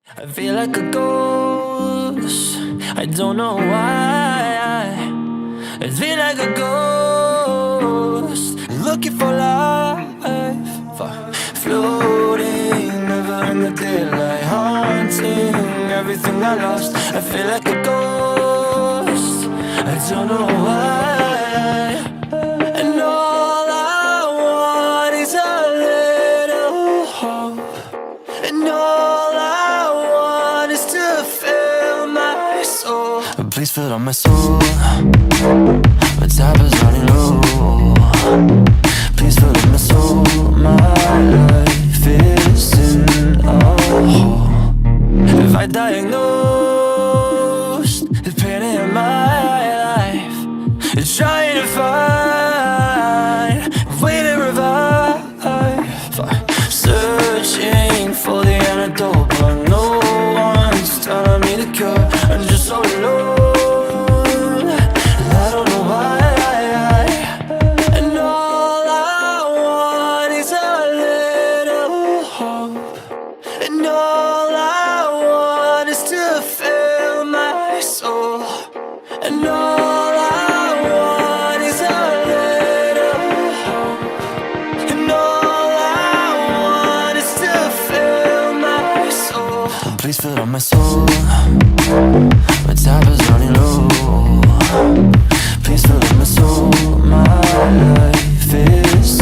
I feel like a ghost, I don't know why. I feel like a ghost, looking for life. Floating, never in the daylight, haunting everything I lost. I feel like a ghost, I don't know why. And all I want is a little hope. And all I want is to fill my soul. Please fill up my soul. My tap is running low. Please fill up my soul. My life is in a hole. If I diagnosed the pain in my life, it's trying to find a way to revive. Searching for the antidote, but no one's telling me the cure. I'm just so alone, and I don't know why. And all I want is a little hope. And all I want is to fill my soul. And all I want is a little hope. And all I want is to fill my soul. Please fill up my soul. My tap is running low. Please fill up my soul. My life is